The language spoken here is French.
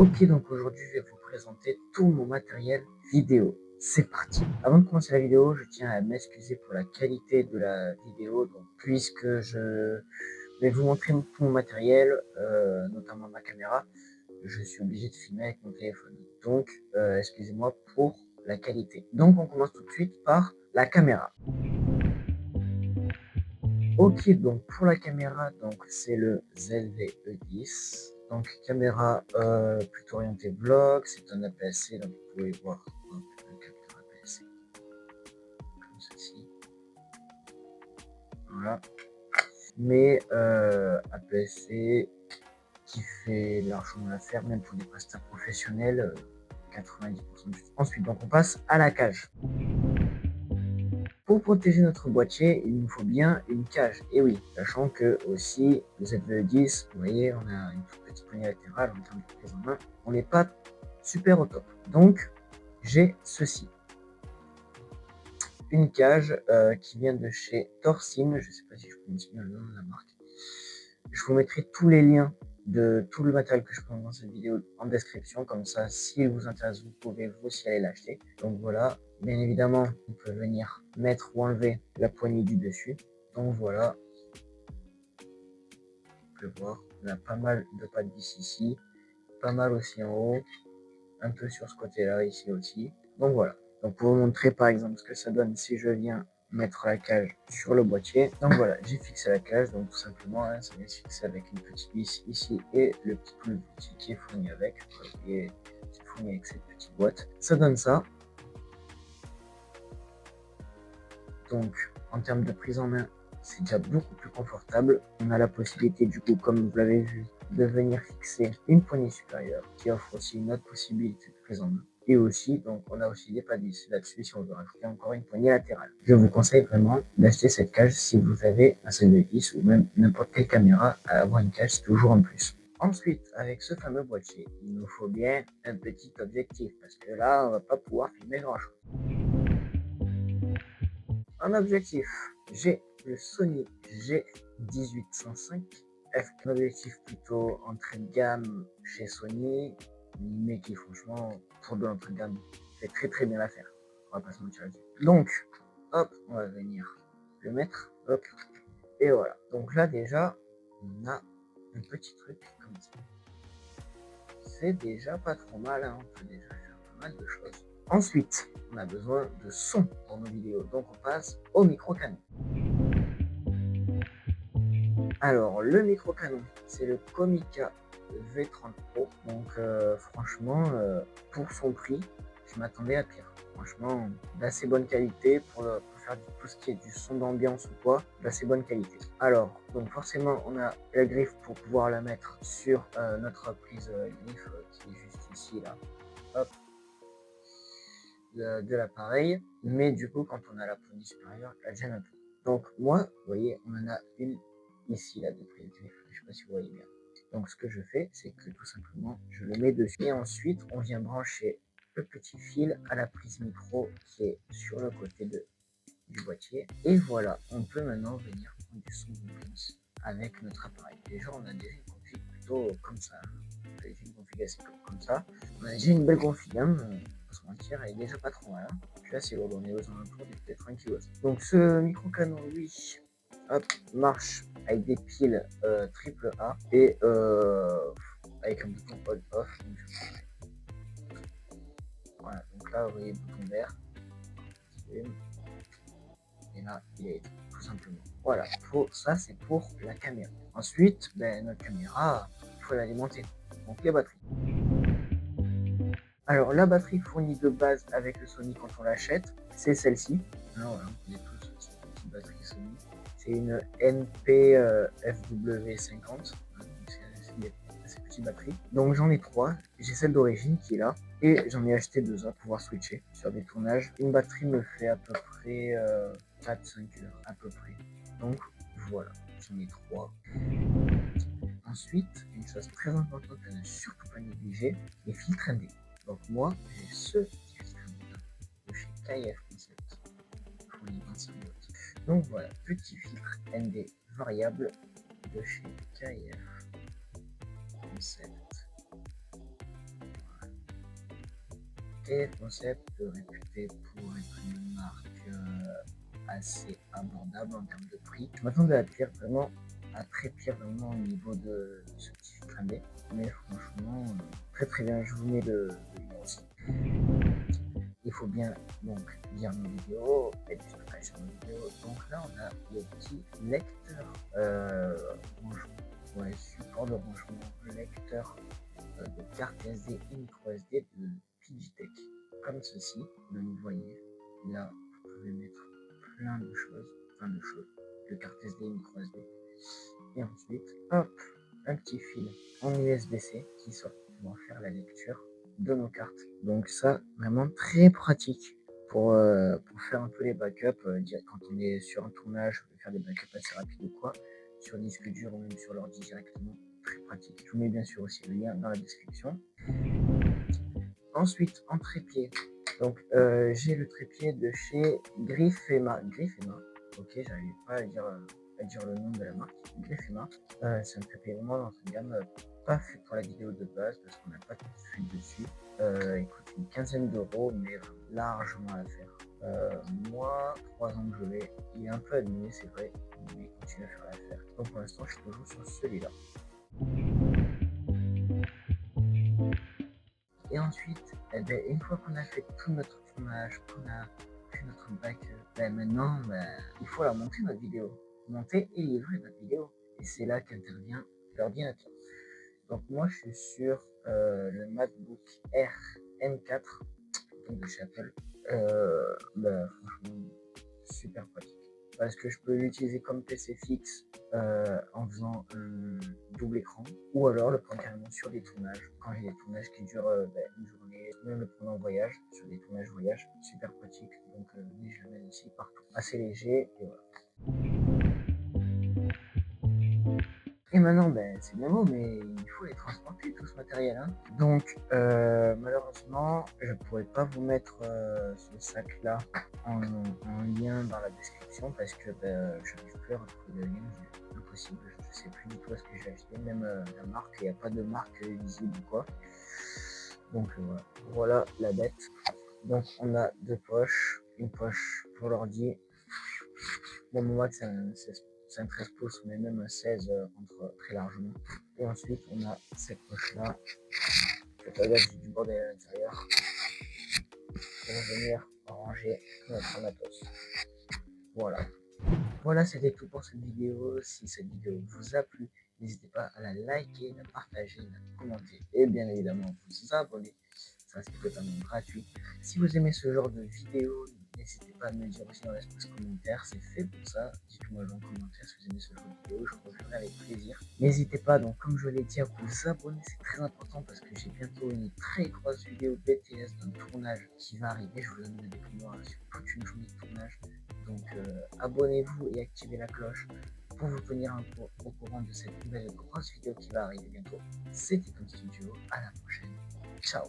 Ok, donc aujourd'hui, je vais vous présenter tout mon matériel vidéo. C'est parti. Avant de commencer la vidéo, je tiens à m'excuser pour la qualité de la vidéo, donc puisque je vais vous montrer tout mon matériel, notamment ma caméra, je suis obligé de filmer avec mon téléphone. Donc, excusez-moi pour la qualité. Donc, on commence tout de suite par la caméra. Ok, donc pour la caméra, donc c'est le ZV-E10. Donc caméra plutôt orientée vlog, c'est un APS-C, donc vous pouvez voir hop, le capteur APS-C comme ceci. Voilà. Mais APS-C qui fait largement l'affaire, même pour des prestataires professionnels, 90% du temps. Ensuite, donc on passe à la cage. Pour protéger notre boîtier, il nous faut bien une cage. Et oui, sachant que aussi le ZVE10, vous voyez, on a une toute petite poignée latérale en termes de prise en main. On n'est pas super au top. Donc, j'ai ceci. Une cage qui vient de chez Torsim. Je ne sais pas si je prononce bien le nom de la marque. Je vous mettrai tous les liens de tout le matériel que je prends dans cette vidéo en description. Comme ça, s'il vous intéresse, vous pouvez vous aussi aller l'acheter. Donc voilà, bien évidemment, on peut venir mettre ou enlever la poignée du dessus. Donc voilà, vous pouvez voir, on a pas mal de pas de vis ici, pas mal aussi en haut, un peu sur ce côté-là, ici aussi. Donc voilà, donc pour vous montrer par exemple ce que ça donne si je viens mettre la cage sur le boîtier. Donc voilà, j'ai fixé la cage, donc tout simplement, hein, ça vient se fixer avec une petite vis ici et le petit pôle qui est fourni avec, et c'est fourni avec cette petite boîte. Ça donne ça. Donc en termes de prise en main, c'est déjà beaucoup plus confortable. On a la possibilité du coup, comme vous l'avez vu, de venir fixer une poignée supérieure qui offre aussi une autre possibilité de prise en main. Et aussi, donc on a aussi des pas de vis là-dessus si on veut rajouter encore une poignée latérale. Je vous conseille vraiment d'acheter cette cage si vous avez un ZV-10 ou même n'importe quelle caméra. À avoir une cage, c'est toujours un plus. Ensuite, avec ce fameux boîtier, il nous faut bien un petit objectif parce que là, on va pas pouvoir filmer grand-chose. Un objectif, j'ai le Sony G1805 F, un objectif plutôt entrée de gamme chez Sony, mais qui franchement, pour de l'entrée de gamme, fait très bien l'affaire. On va pas se mentir là-dessus. Donc, hop, on va venir le mettre, hop, et voilà. Donc là déjà, on a un petit truc comme ça. C'est déjà pas trop mal, hein. On peut déjà faire pas mal de choses. Ensuite, on a besoin de son pour nos vidéos, donc on passe au micro-canon. Alors, le micro-canon, c'est le Comica V30 Pro. Donc, franchement, pour son prix, je m'attendais à pire. Franchement, d'assez bonne qualité pour faire tout ce qui est du son d'ambiance ou quoi, d'assez bonne qualité. Alors, donc forcément, on a la griffe pour pouvoir la mettre sur notre prise griffe qui est juste ici, là. Hop, de l'appareil, mais du coup quand on a la poignée supérieure, elle gêne un peu. Donc moi, vous voyez, on en a une ici là de prise griffe, je sais pas si vous voyez bien. Donc ce que je fais, c'est que tout simplement je le mets dessus et ensuite on vient brancher le petit fil à la prise micro qui est sur le côté du boîtier, et voilà, on peut maintenant venir prendre du son d'ambiance avec notre appareil. Déjà on a déjà une config plutôt comme ça, j'ai une configuration comme ça, on a déjà une belle config, hein, se mentir, elle est déjà pas trop mal. Hein. Puis là, c'est lourd, on est aux alentours de peut-être 1 kg. Donc, ce micro-canon, lui, hop, marche avec des piles AAA et avec un bouton on-off. Voilà, donc là, vous voyez le bouton vert. Et là, il est tout simplement. Voilà, ça, c'est pour la caméra. Ensuite, ben, notre caméra, il faut l'alimenter. Donc, les batteries. Alors, la batterie fournie de base avec le Sony quand on l'achète, c'est celle-ci. Alors, voilà, on connaît tous cette petite batterie Sony. C'est une NP-FW50. C'est une petite batterie. Donc, j'en ai 3. J'ai celle d'origine qui est là. Et j'en ai acheté 2 autres pour pouvoir switcher sur des tournages. Une batterie me fait à peu près 4-5 heures. À peu près. Donc, voilà. J'en ai 3. Ensuite, une chose très importante à ne surtout pas négliger, les filtres ND. Donc moi, j'ai ce filtre ND de chez KF Concept, fourni 25 watts. Donc voilà, petit filtre ND variable de chez KF Concept. Et Concept réputé pour être une marque assez abordable en termes de prix. Je m'attendais à pire, vraiment, à très pire vraiment au niveau de ce petit filtre MD. Mais franchement, très très bien. Je vous mets le lien aussi. Il faut bien donc lire nos vidéos, être juste sur nos vidéos. Donc là, on a le petit lecteur rangement, support de rangement, lecteur de carte SD et micro SD de Pigitech, comme ceci. Donc vous voyez, là, vous pouvez mettre plein de choses, de carte SD et micro SD. Et ensuite, hop, un petit fil en USB-C qui sort pour faire la lecture de nos cartes. Donc ça, vraiment très pratique pour faire un peu les backups, quand on est sur un tournage, on peut faire des backups assez rapides ou quoi, sur disque dur ou même sur l'ordi directement, très pratique. Je vous mets bien sûr aussi le lien dans la description. Ensuite, en trépied, donc j'ai le trépied de chez Griffema, ok, j'arrive pas à dire le nom de la marque, Griffema. C'est un trépied vraiment dans une gamme pas fait pour la vidéo de base parce qu'on n'a pas de suite dessus. Il coûte une quinzaine d'euros, mais largement à faire. Moi, 3 ans que je l'ai, il est un peu abîmé, c'est vrai, mais il continue à faire l'affaire. Donc pour l'instant, je suis toujours sur celui-là. Et ensuite, une fois qu'on a fait tout notre tournage, qu'on a fait notre backup, maintenant, il faut la monter notre vidéo. Monter et livrer notre vidéo. Et c'est là qu'intervient l'ordinateur. Donc moi, je suis sur le MacBook Air M4 de chez Apple. Franchement, super pratique. Parce que je peux l'utiliser comme PC fixe en faisant un double écran, ou alors le prendre carrément sur des tournages. Quand j'ai des tournages qui durent une journée, même le prendre en voyage, sur des tournages voyage, super pratique. Donc je le mets ici partout. Assez léger, et voilà. Et maintenant, c'est bien beau, mais il faut les transporter, tout ce matériel. Hein. Donc, malheureusement, je ne pourrais pas vous mettre ce sac-là en lien dans la description parce que je n'arrive plus à retrouver le lien. C'est impossible. Je ne sais plus du tout ce que j'ai acheté, même la marque. Il n'y a pas de marque visible ou quoi. Donc, voilà la bête. Donc, on a deux poches. Une poche pour l'ordi. Bon, mon Mac, c'est un 13 pouces, mais même un 16 rentre très largement. Et ensuite, on a cette poche-là. J'ai du bordel à l'intérieur. Pour venir ranger notre matos. Voilà. Voilà, c'était tout pour cette vidéo. Si cette vidéo vous a plu, n'hésitez pas à la liker, la partager, la commenter et bien évidemment vous abonner. Ça, c'est totalement gratuit. Si vous aimez ce genre de vidéo, n'hésitez pas à me le dire aussi dans l'espace commentaire. C'est fait pour ça. Dites-moi dans les commentaires si vous aimez ce genre de vidéo. Je reviendrai avec plaisir. N'hésitez pas, donc, comme je l'ai dit, à vous abonner. C'est très important parce que j'ai bientôt une très grosse vidéo BTS d'un tournage qui va arriver. Je vous donne des découvrires sur toute une journée de tournage. Donc, abonnez-vous et activez la cloche pour vous tenir au courant de cette nouvelle grosse vidéo qui va arriver bientôt. C'était Tom Studio. À la prochaine. Ciao.